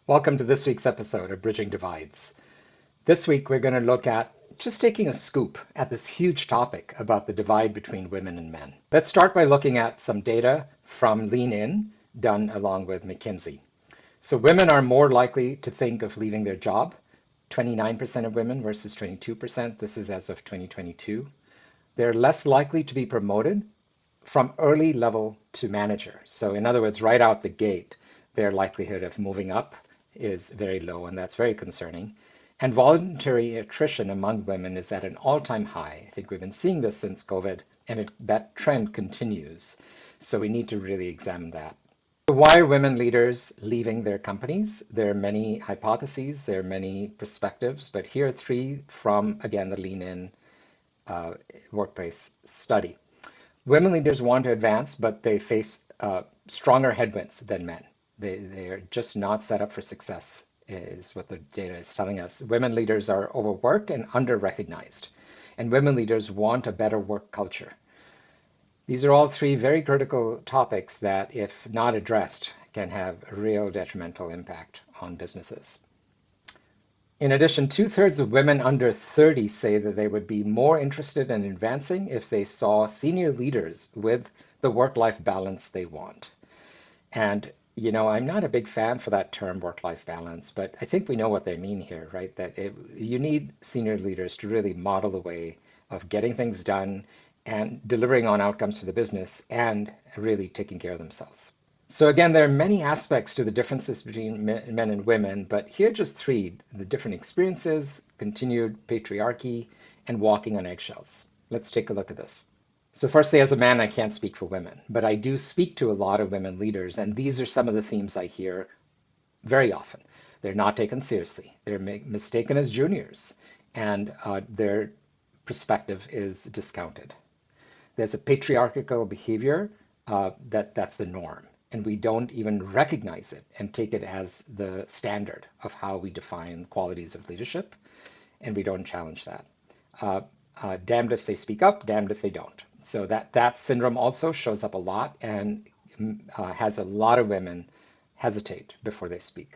Welcome to this week's episode of Bridging Divides. This week, we're going to look at just taking a scoop at this huge topic about the divide between women and men. Let's start by looking at some data from Lean In, done along with McKinsey. So, women are more likely to think of leaving their job, 29% of women versus 22%. This is as of 2022. They're less likely to be promoted from early level to manager. So, in other words, right out the gate, their likelihood of moving up is very low, and that's very concerning. And voluntary attrition among women is at an all-time high. I think we've been seeing this since COVID, and that trend continues. So we need to really examine that. So why are women leaders leaving their companies? There are many hypotheses, there are many perspectives, but here are three from, again, the Lean In workplace study. Women leaders want to advance, but they face stronger headwinds than men. They are just not set up for success, is what the data is telling us. Women leaders are overworked and under-recognized, and women leaders want a better work culture. These are all three very critical topics that, if not addressed, can have a real detrimental impact on businesses. In addition, two-thirds of women under 30 say that they would be more interested in advancing if they saw senior leaders with the work-life balance they want. And I'm not a big fan for that term work-life balance, but I think we know what they mean here, right? You need senior leaders to really model the way of getting things done and delivering on outcomes for the business and really taking care of themselves. So again, there are many aspects to the differences between men and women, but here are just three: the different experiences, continued patriarchy, and walking on eggshells. Let's take a look at this. So firstly, as a man, I can't speak for women, but I do speak to a lot of women leaders, and these are some of the themes I hear very often. They're not taken seriously. They're mistaken as juniors, and their perspective is discounted. There's a patriarchal behavior that's the norm, and we don't even recognize it and take it as the standard of how we define qualities of leadership, and we don't challenge that. Damned if they speak up, damned if they don't. So that syndrome also shows up a lot and has a lot of women hesitate before they speak.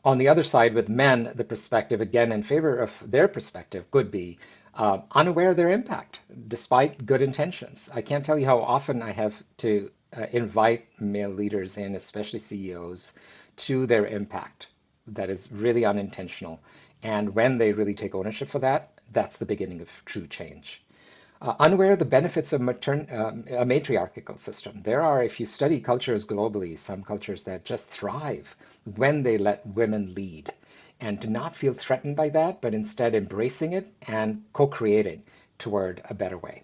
On the other side, with men, the perspective, again, in favor of their perspective, could be unaware of their impact, despite good intentions. I can't tell you how often I have to invite male leaders in, especially CEOs, to their impact that is really unintentional. And when they really take ownership for that, that's the beginning of true change. Unaware of the benefits of a matriarchal system. There are, if you study cultures globally, some cultures that just thrive when they let women lead. And to not feel threatened by that, but instead embracing it and co-creating toward a better way.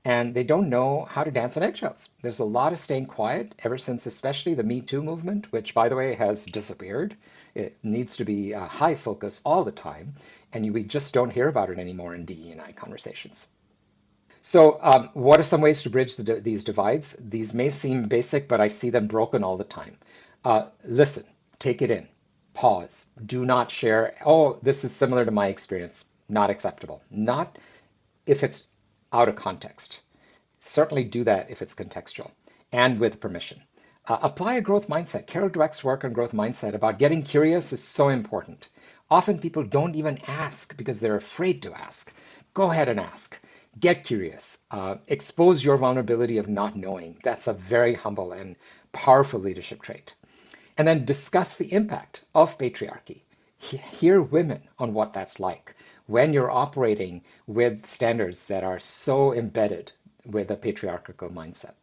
And they don't know how to dance on eggshells. There's a lot of staying quiet ever since, especially the Me Too movement, which, by the way, has disappeared. It needs to be a high focus all the time, and we just don't hear about it anymore in DE&I conversations. So what are some ways to bridge these divides? These may seem basic, but I see them broken all the time. Listen, take it in, pause, do not share. Oh, this is similar to my experience. Not acceptable. Not if it's out of context. Certainly do that if it's contextual and with permission. Apply a growth mindset. Carol Dweck's work on growth mindset about getting curious is so important. Often people don't even ask because they're afraid to ask. Go ahead and ask. Get curious. Expose your vulnerability of not knowing. That's a very humble and powerful leadership trait. And then discuss the impact of patriarchy. Hear women on what that's like when you're operating with standards that are so embedded with a patriarchal mindset.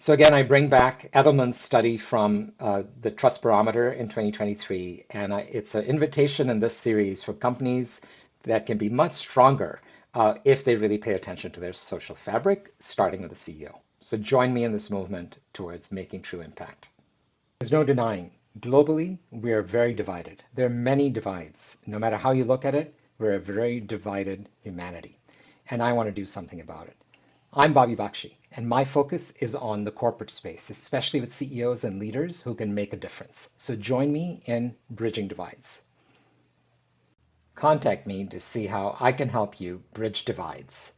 So again, I bring back Edelman's study from the Trust Barometer in 2023, and it's an invitation in this series for companies that can be much stronger if they really pay attention to their social fabric, starting with the CEO. So join me in this movement towards making true impact. There's no denying, globally, we are very divided. There are many divides. No matter how you look at it, we're a very divided humanity. And I want to do something about it. I'm Bobby Bakshi, and my focus is on the corporate space, especially with CEOs and leaders who can make a difference. So join me in Bridging Divides. Contact me to see how I can help you bridge divides.